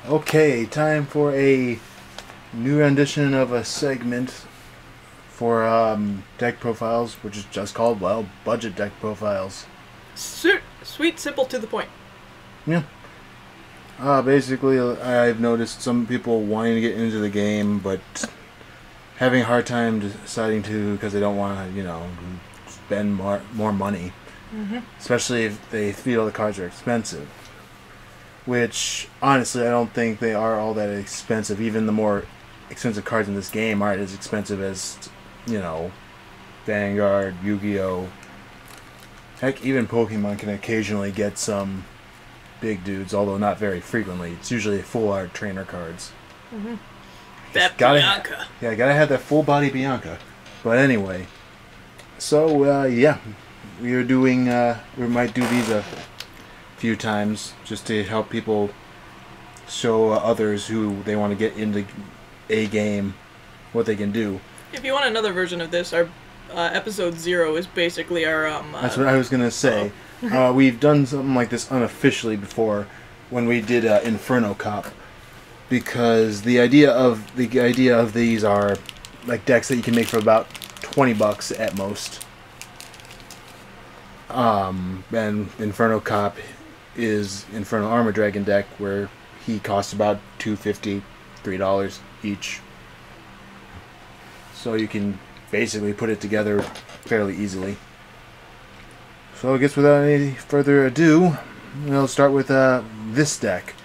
Okay, time for a new rendition of a segment for deck profiles, which is just called, well, budget deck profiles. Sweet, simple, to the point. Yeah. Basically, I've noticed some people wanting to get into the game, but having a hard time deciding to because they don't want to, spend more money. Mm-hmm. Especially if they feel the cards are expensive. Which, honestly, I don't think they are all that expensive. Even the more expensive cards in this game aren't as expensive as, Vanguard, Yu-Gi-Oh! Heck, even Pokemon can occasionally get some big dudes, although not very frequently. It's usually full art trainer cards. Mm-hmm. That Bianca. Yeah, gotta have that full body Bianca. But anyway, so yeah, we are doing. We might do these a few times just to help people show others who they want to get into a game what they can do. If you want another version of this, our episode 0 is basically our. That's what I was gonna say. We've done something like this unofficially before when we did Inferno Cop, because the idea of these are like decks that you can make for about $20 at most. And Inferno Cop is Inferno Armor Dragon deck where he costs about $2.50, $3 each. So you can basically put it together fairly easily. So I guess without any further ado, we'll start with this deck.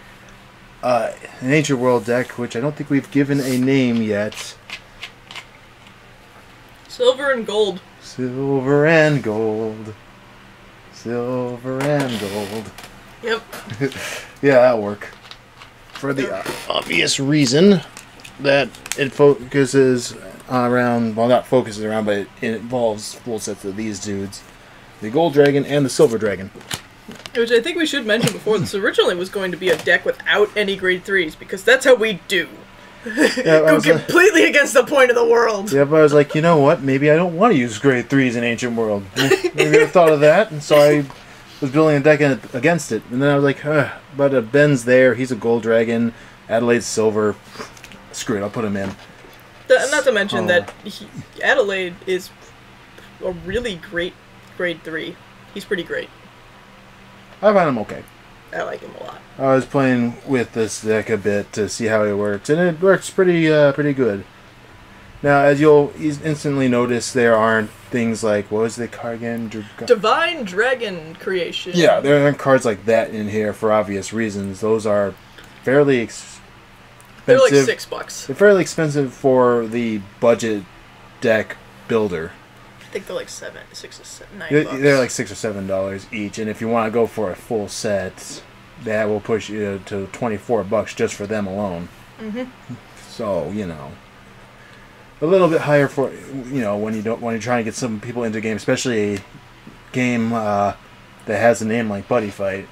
An Ancient World deck, which I don't think we've given a name yet. Silver and gold. Silver and gold. Silver and gold. Yep. Yeah, that'll work. For the obvious reason that it focuses around, well, not focuses around, but it involves full sets of these dudes. The Gold Dragon and the Silver Dragon. Which I think we should mention before, this originally was going to be a deck without any grade 3s, because that's how we do. Yeah, Go completely against the point of the world. Yeah, but I was like, you know what? Maybe I don't want to use grade 3s in Ancient World. Maybe I thought of that, and so I was building a deck against it. And then I was like, but Ben's there. He's a Gold Dragon. Adelaide's Silver. Screw it, I'll put him in. Not to mention that Adelaide is a really great grade 3. He's pretty great. I find him okay. I like him a lot. I was playing with this deck a bit to see how it works, and it works pretty good. Now, as you'll instantly notice, there aren't things like, what was the card again? Divine Dragon Creation. Yeah, there aren't cards like that in here for obvious reasons. Those are fairly expensive. They're like $6. They're fairly expensive for the budget deck builder. I think they're like $9. They're like $6 or $7 each, and if you want to go for a full set, that will push you to $24 just for them alone. Mm-hmm. So a little bit higher for when you're trying to get some people into a game, especially a game that has a name like Buddy Fight,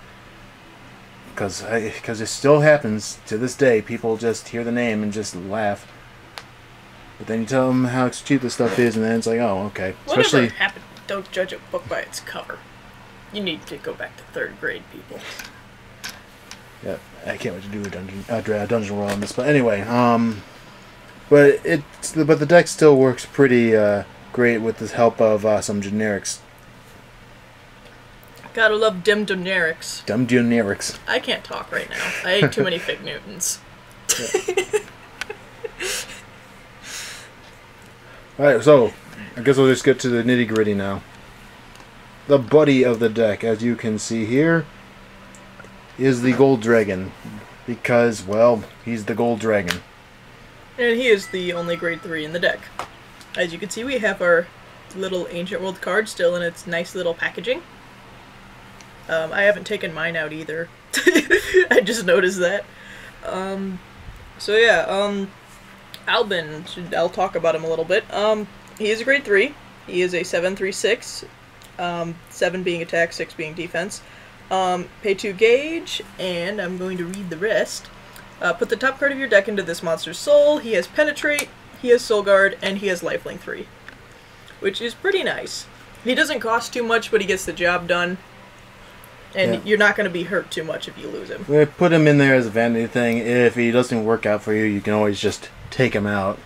because it still happens to this day. People just hear the name and just laugh. But then you tell them how cheap this stuff is, and then it's like, oh, okay. Whatever happened, don't judge a book by its cover. You need to go back to 3rd grade, people. Yeah, I can't wait to do a dungeon roll on this. But anyway, but the deck still works pretty great with the help of some generics. Gotta love dim generics. Dumb generics. I can't talk right now. I ate too many Fig Newtons. Yeah. Alright, so I guess we'll just get to the nitty-gritty now. The buddy of the deck, as you can see here, is the Gold Dragon. Because, well, he's the Gold Dragon. And he is the only grade 3 in the deck. As you can see, we have our little Ancient World card still in its nice little packaging. I haven't taken mine out either. I just noticed that. So yeah, Albin, I'll talk about him a little bit. He is a grade 3. He is a 7/3/6. 7 being attack, 6 being defense. Pay 2 gauge, and I'm going to read the rest. Put the top card of your deck into this monster's soul. He has Penetrate, he has Soul Guard, and he has Lifelink 3. Which is pretty nice. He doesn't cost too much, but he gets the job done. And Yeah. you're not going to be hurt too much if you lose him. We put him in there as a vanity thing. If he doesn't work out for you, you can always just take him out.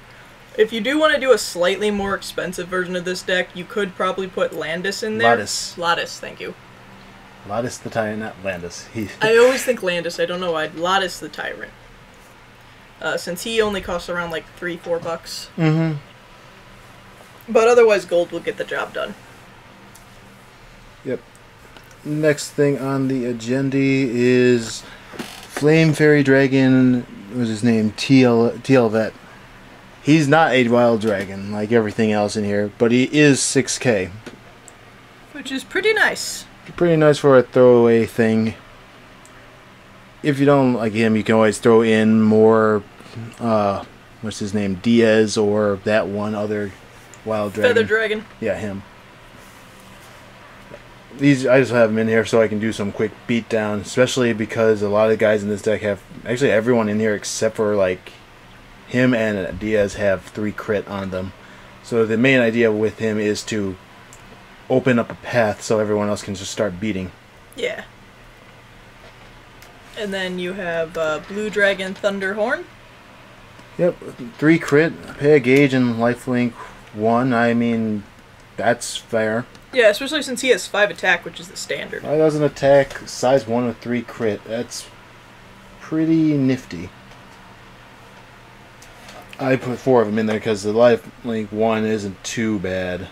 If you do want to do a slightly more expensive version of this deck, you could probably put Landis in there. Lattice, thank you. Lattice the Tyrant, not Landis. I always think Landis, I don't know why. Lattice the Tyrant. Since he only costs around like $3-4. Mm-hmm. But otherwise, gold will get the job done. Yep. Next thing on the agenda is Flame Fairy Dragon. What was his name? TL Vet. He's not a wild dragon like everything else in here, but he is 6k. Which is pretty nice. Pretty nice for a throwaway thing. If you don't like him, you can always throw in more, what's his name, Diaz, or that one other wild dragon. Feather Dragon. Yeah, him. These I just have them in here so I can do some quick beatdown, especially because a lot of guys in this deck have, actually everyone in here except for like him and Diaz have 3 crit on them. So the main idea with him is to open up a path so everyone else can just start beating. Yeah. And then you have Blue Dragon Thunderhorn. Yep, 3 crit, pay a gauge and lifelink 1. I mean, that's fair. Yeah, especially since he has 5 attack, which is the standard. 5,000 attack, size 1 with 3 crit. That's pretty nifty. I put 4 of them in there because the lifelink 1 isn't too bad,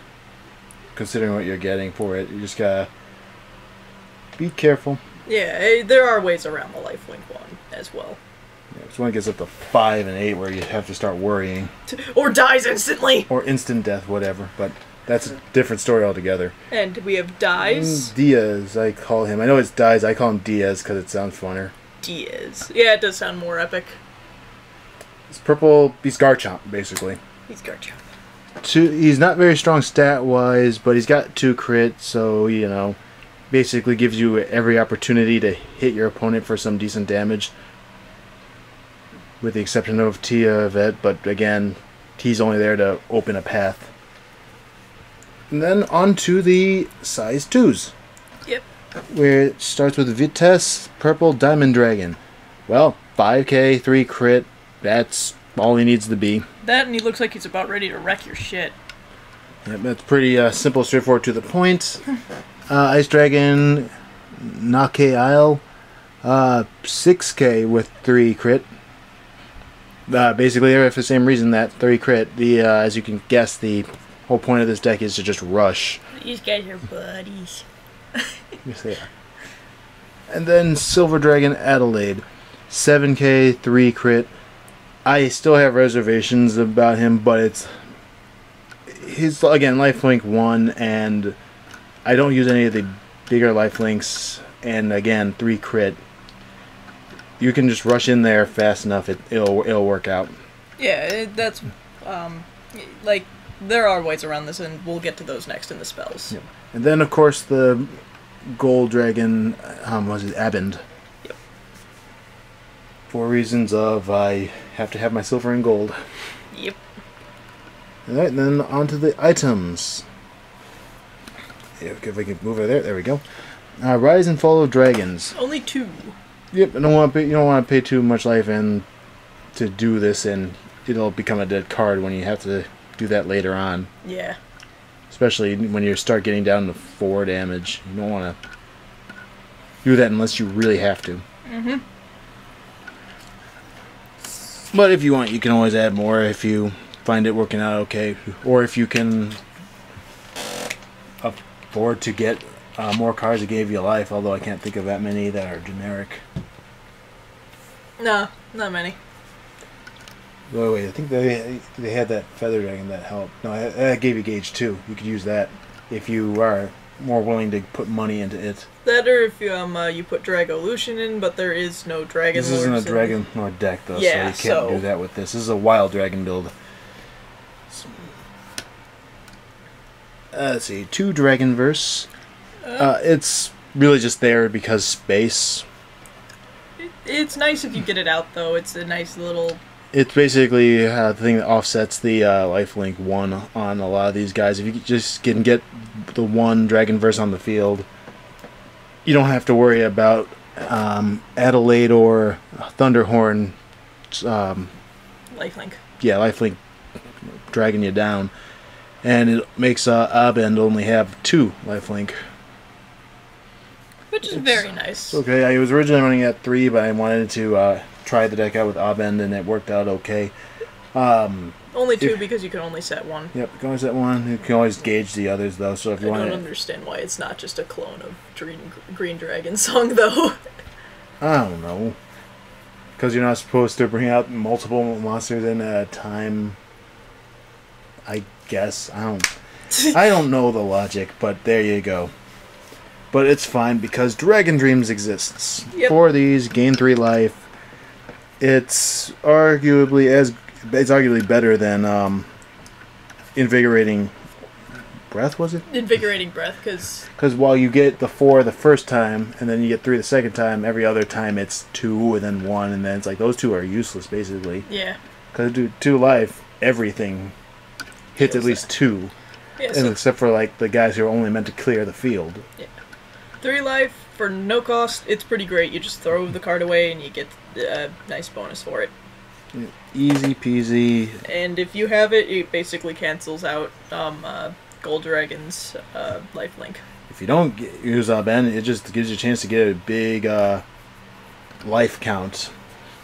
considering what you're getting for it. You just gotta be careful. Yeah, there are ways around the lifelink 1 as well. Yeah, this one gets up to 5 and 8 where you have to start worrying. Or dies instantly! Or instant death, whatever. But that's a different story altogether. And we have Dies. Diaz, I call him. I know it's Diaz, I call him Diaz because it sounds funner. Diaz. Yeah, it does sound more epic. It's purple, he's Garchomp, basically. He's Garchomp. He's not very strong stat-wise, but he's got 2 crit, so, you know, basically gives you every opportunity to hit your opponent for some decent damage. With the exception of Tia Vet, but again, he's only there to open a path. And then on to the size 2s. Yep. Where it starts with Vitesse, Purple Diamond Dragon. Well, 5k, 3 crit, that's all he needs to be. That, and he looks like he's about ready to wreck your shit. Yep, that's pretty simple, straightforward, to the point. Ice Dragon, Nake Isle, 6k with 3 crit. Basically, for the same reason that 3 crit. As you can guess, the whole point of this deck is to just rush. These guys are buddies. Yes, they are. And then Silver Dragon Adelaide, 7k, 3 crit. I still have reservations about him, but he's again lifelink 1, and I don't use any of the bigger lifelinks. And again, 3 crit. You can just rush in there fast enough; it'll work out. Yeah, that's like there are ways around this, and we'll get to those next in the spells. Yep. And then, of course, the Gold Dragon, was it Abend? Yep. For reasons of I have to have my silver and gold. Yep. Alright, and then on to the items. If I can move over there, there we go. Rise and Fall of Dragons. Only 2. Yep, you don't want to pay too much life in to do this, and it'll become a dead card when you have to do that later on. Yeah. Especially when you start getting down to 4 damage. You don't want to do that unless you really have to. Mm-hmm. But if you want, you can always add more if you find it working out okay. Or if you can afford to get more cards that gave you life, although I can't think of that many that are generic. No, not many. Wait, I think they had that Feather Dragon that helped. No, that gave you gauge too. You could use that if you are more willing to put money into it. That, or if you put Dragolution in, but there is no Dragon. This isn't a Dragon Lord deck though, yeah, so you can't do that with this. This is a Wild Dragon build. Let's see, 2 Dragonverse. It's really just there because space. It's nice if you get it out, though. It's a nice little... It's basically the thing that offsets the lifelink 1 on a lot of these guys. If you just can get the 1 Dragonverse on the field, you don't have to worry about Adelaide or Thunderhorn. Lifelink. Yeah, lifelink dragging you down, and it makes Abend only have 2 lifelink. Which is very nice. Okay, I was originally running at 3, but I wanted to try the deck out with Abend, and it worked out okay. Only 2 because you can only set 1. Yep, you can always set 1. You can always gauge the others, though. So if you want, I don't understand why it's not just a clone of Green Dragon song, though. I don't know. Because you're not supposed to bring out multiple monsters in a time. I guess I don't know the logic, but there you go. But it's fine because Dragon Dreams exists. Yep. For these, gain 3 life. It's arguably better than Invigorating Breath, was it? Invigorating Breath, because while you get the 4 the first time, and then you get 3 the second time, every other time it's 2 and then 1, and then it's like those 2 are useless, basically. Yeah. Because 2 life, everything hits at least 2. Yeah, and except for like the guys who are only meant to clear the field. Yeah. 3 life for no cost, it's pretty great. You just throw the card away and you get a nice bonus for it. Easy peasy. And if you have it, it basically cancels out Gold Dragon's lifelink. If you don't use Ben, it just gives you a chance to get a big life count.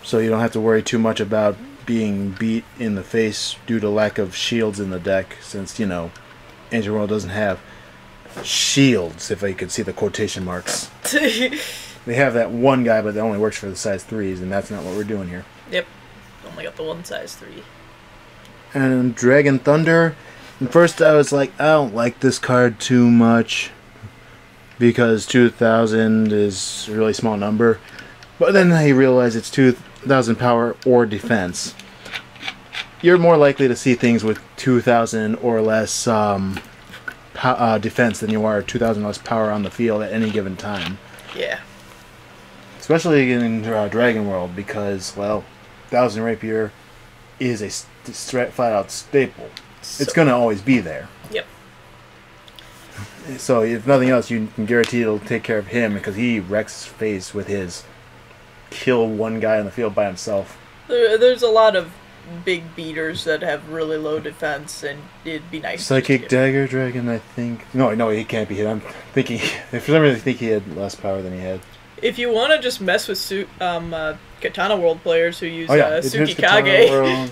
So you don't have to worry too much about being beat in the face due to lack of shields in the deck, since, Ancient World doesn't have shields, if I could see the quotation marks. They have that one guy, but that only works for the size 3s, and that's not what we're doing here. Yep. Only got the one size 3. And Dragon Thunder. And first I was like, I don't like this card too much, because 2,000 is a really small number. But then I realized it's 2,000 power or defense. You're more likely to see things with 2,000 or less defense than you are 2,000 less power on the field at any given time. Yeah. Especially in Dragon World, because, well, 1,000 Rapier is a flat-out staple. It's going to always be there. Yep. So, if nothing else, you can guarantee it'll take care of him, because he wrecks face with his kill one guy on the field by himself. There's a lot of big beaters that have really low defense, and it'd be nice. Psychic Dagger Dragon, I think. No, he can't be hit. I'm thinking. For some reason, I think he had less power than he had. If you want to just mess with Katana World players who use Tsukikage.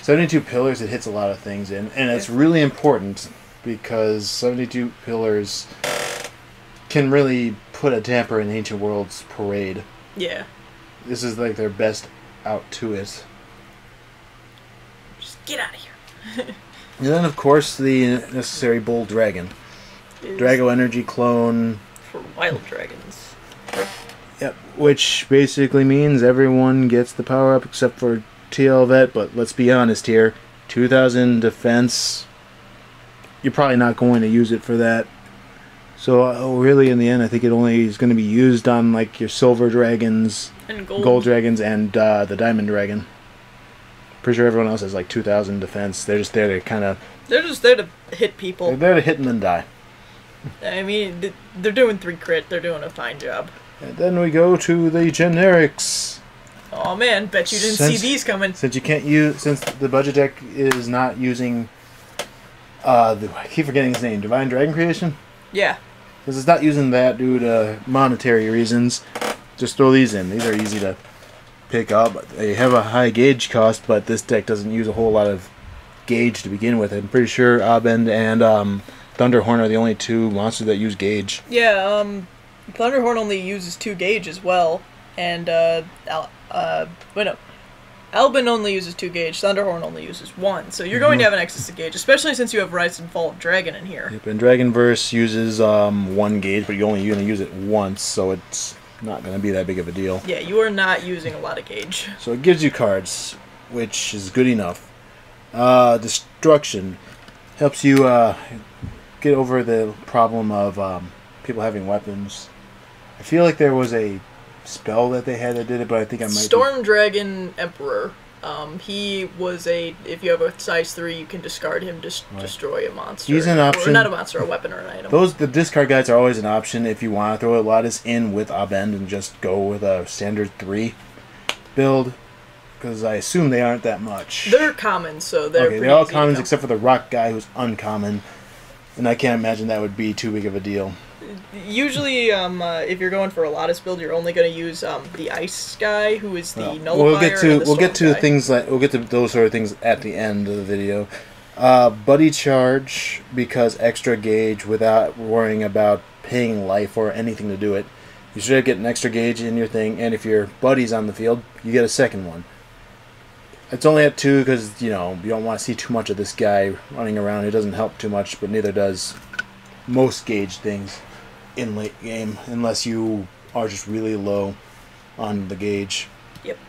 72 pillars, it hits a lot of things in, and it's really important because 72 pillars can really put a damper in Ancient World's parade. Yeah. This is like their best out to it. Just get out of here. And then, of course, the necessary Bold Dragon. Drago Energy clone. For wild dragons. Yep, which basically means everyone gets the power up except for TL Vet, but let's be honest here. 2,000 defense. You're probably not going to use it for that. So, really, in the end, I think it only is going to be used on, like, your Silver Dragons, and Gold Dragons, and the Diamond Dragon. Pretty sure everyone else has, like, 2,000 defense. They're just there to kind of... They're just there to hit people. They're there to hit and then die. I mean, they're doing 3 crit. They're doing a fine job. And then we go to the generics. Oh man, bet you didn't see these coming. Since you can't use... Since the budget deck is not using... I keep forgetting his name. Divine Dragon Creation? Yeah. Because it's not using that due to monetary reasons. Just throw these in. These are easy to pick up. They have a high gauge cost, but this deck doesn't use a whole lot of gauge to begin with. I'm pretty sure Abend and Thunderhorn are the only 2 monsters that use gauge. Yeah, Thunderhorn only uses 2 gauge as well. And, Albin only uses 2 gauge, Thunderhorn only uses 1, so you're going to have an excess of gauge, especially since you have Rise and Fall of Dragon in here. Yep, and Dragonverse uses 1 gauge, but you're only going to use it once, so it's not going to be that big of a deal. Yeah, you are not using a lot of gauge. So it gives you cards, which is good enough. Destruction helps you get over the problem of people having weapons. I feel like there was a spell that they had that did it, but I think I might Storm Dragon Emperor. He was if you have a size 3, you can discard him to destroy a monster. He's an option. Or not a monster, a weapon or an item. The discard guys are always an option if you want to throw a Lotus in with Abend and just go with a standard 3 build. Because I assume they aren't that much. They're common, so they're okay. They're all commons except for the rock guy who's uncommon, and I can't imagine that would be too big of a deal. Usually, if you're going for a Lotus build, you're only going to use the ice guy, who is the nullifier. We'll get to those sort of things at the end of the video. Buddy charge, because extra gauge without worrying about paying life or anything to do it. You should get an extra gauge in your thing, and if your buddy's on the field, you get a second one. It's only at 2 because, you don't want to see too much of this guy running around. It doesn't help too much, but neither does most gauge things in late game, unless you are just really low on the gauge. Yep.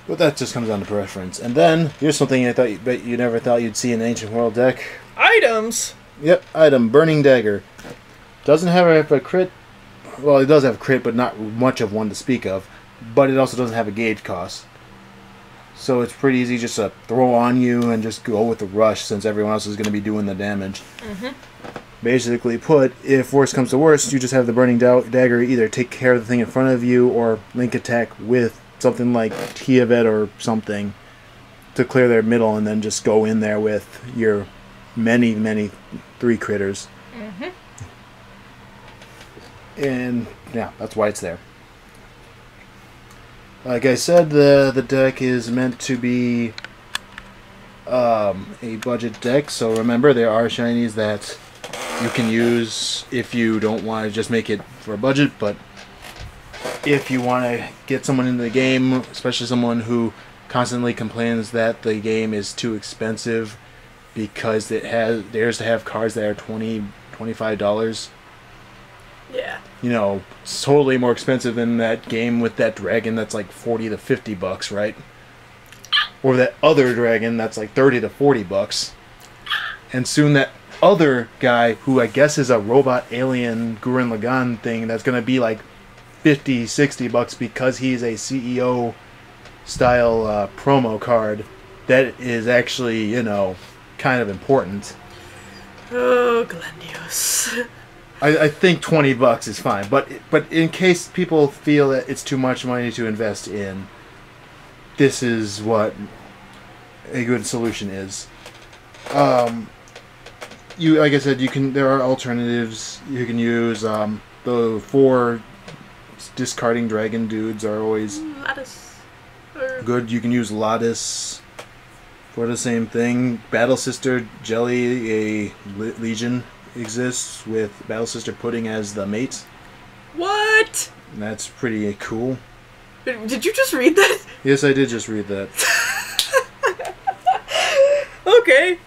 But that just comes down to preference. And then, here's something you never thought you'd see in an Ancient World deck. Items! Yep, item, Burning Dagger. Doesn't have a crit. Well, it does have a crit, but not much of one to speak of. But it also doesn't have a gauge cost. So it's pretty easy just to throw on you and just go with the rush, since everyone else is going to be doing the damage. Basically put, if worst comes to worst, you just have the Burning Dagger either take care of the thing in front of you or link attack with something like Tiavet or something to clear their middle, and then just go in there with your many 3 critters. And yeah, that's why it's there. Like I said, the deck is meant to be a budget deck, so remember there are shinies that you can use if you don't want to just make it for a budget, but if you want to get someone into the game, especially someone who constantly complains that the game is too expensive because theirs to have cards that are $20, $25. Yeah. It's totally more expensive than that game with that dragon that's like $40 to $50, right? Or that other dragon that's like $30 to $40. And soon that other guy, who I guess is a robot alien Gurren Lagann thing, that's going to be like $50, $60 because he's a CEO style promo card that is actually, kind of important. Oh, Glendios. I think $20 is fine, but in case people feel that it's too much money to invest in, this is what a good solution is. Like I said, there are alternatives. You can use the 4 discarding dragon dudes are always good. You can use Lotus for the same thing. Battle Sister Jelly, a Legion, exists with Battle Sister Pudding as the mate. What? And that's pretty cool. Did you just read that? Yes, I did just read that. Okay.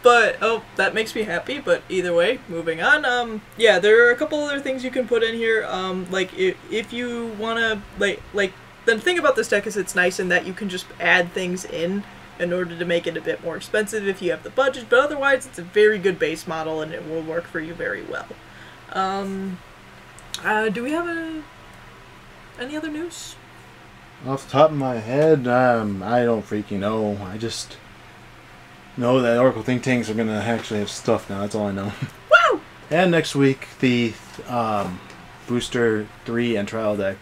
But, that makes me happy, but either way, moving on. Yeah, there are a couple other things you can put in here. Like, if you wanna, like, the thing about this deck is it's nice in that you can just add things in order to make it a bit more expensive if you have the budget, but otherwise it's a very good base model and it will work for you very well. Do we have any other news? Off the top of my head, I don't freaking know. I just know that Oracle Think Tanks are going to actually have stuff now. That's all I know. Woo! And next week, the Booster 3 and Trial deck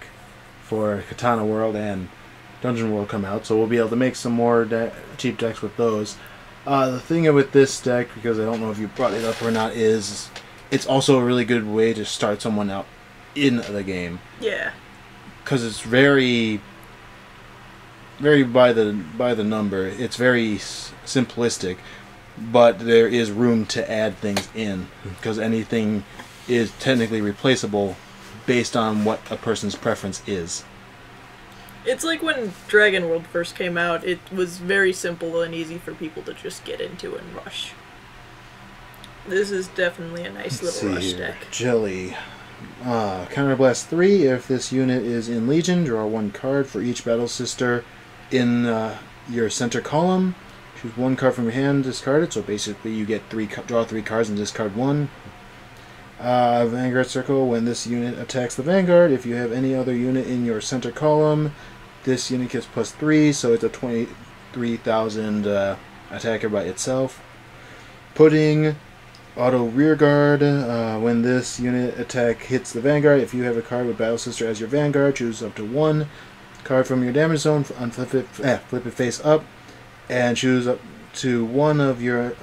for Katana World and Dungeon World come out, so we'll be able to make some more cheap decks with those. The thing with this deck, because I don't know if you brought it up or not, is it's also a really good way to start someone out in the game. Yeah. Because it's very by the number. It's very simplistic, but there is room to add things in, because anything is technically replaceable based on what a person's preference is. It's like when Dragon World first came out, it was very simple and easy for people to just get into and rush. This is definitely a nice little rush deck. Jelly. Counterblast 3, if this unit is in Legion, draw 1 card for each Battle Sister in your center column. Choose 1 card from your hand, discard it, so basically you get draw 3 cards and discard 1. Vanguard Circle, when this unit attacks the Vanguard, if you have any other unit in your center column this unit gets +3, so it's a 23,000 attacker by itself. Putting auto rearguard. When this unit attack hits the vanguard, if you have a card with Battle Sister as your vanguard, choose up to one card from your damage zone, flip it face up, and choose up to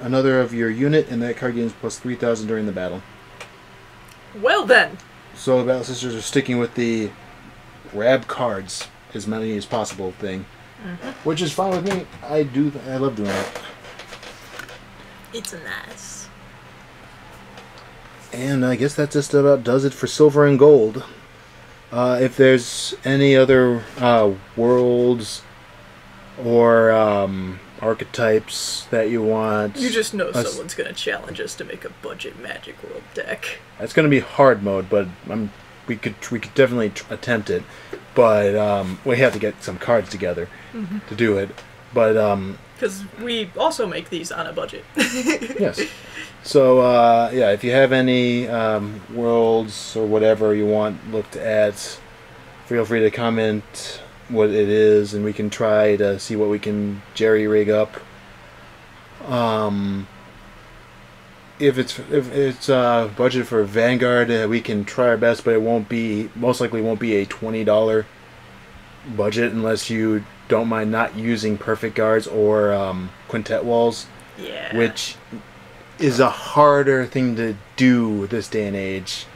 another of your unit, and that card gains +3,000 during the battle. Well then. So the Battle Sisters are sticking with the grab cards as many as possible thing, which is fine with me. I love doing it. It's nice. And I guess that just about does it for silver and gold. If there's any other worlds or archetypes that you want, You just know someone's gonna challenge us to make a budget Magic World deck. that's going to be hard mode, but we could definitely attempt it. But we have to get some cards together to do it. But because we also make these on a budget. yes. So yeah, if you have any worlds or whatever you want looked at, feel free to comment what it is, and we can try to see what we can jerry rig up. If it's budget for Vanguard, we can try our best, but it most likely won't be a $20 budget unless you don't mind not using perfect guards or quintet walls. Yeah. Which is a harder thing to do this day and age.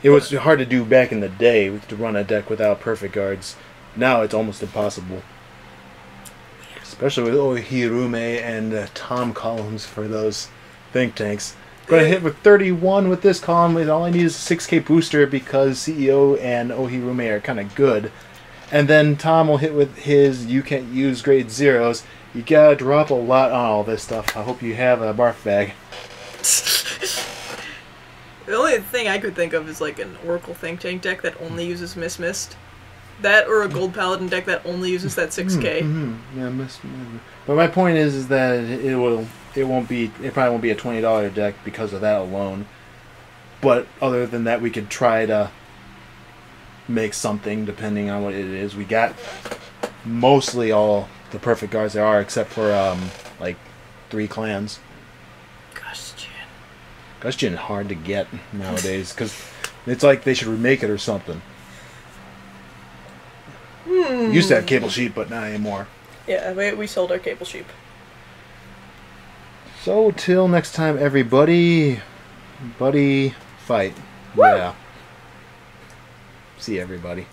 It was hard to do back in the day to run a deck without perfect guards. Now it's almost impossible. Especially with Ohirume and Tom columns for those think tanks. Going to hit with 31 with this column. All I need is a 6k booster because CEO and Ohirume are kind of good. And then Tom will hit with his you can't use grade zeros. You gotta drop a lot on all this stuff. I hope you have a barf bag. The only thing I could think of is like an Oracle Think Tank deck that only uses Mist. That or a Gold Paladin deck that only uses that 6k. Yeah, but my point is that it probably won't be a $20 deck because of that alone. But other than that, we could try to make something depending on what it is. We got mostly all the perfect guards there are, except for like 3 clans. Gushin hard to get nowadays because it's like they should remake it or something. Used to have cable sheep, but not anymore. Yeah, we sold our cable sheep. So till next time, everybody, buddy fight. Woo! Yeah. See everybody.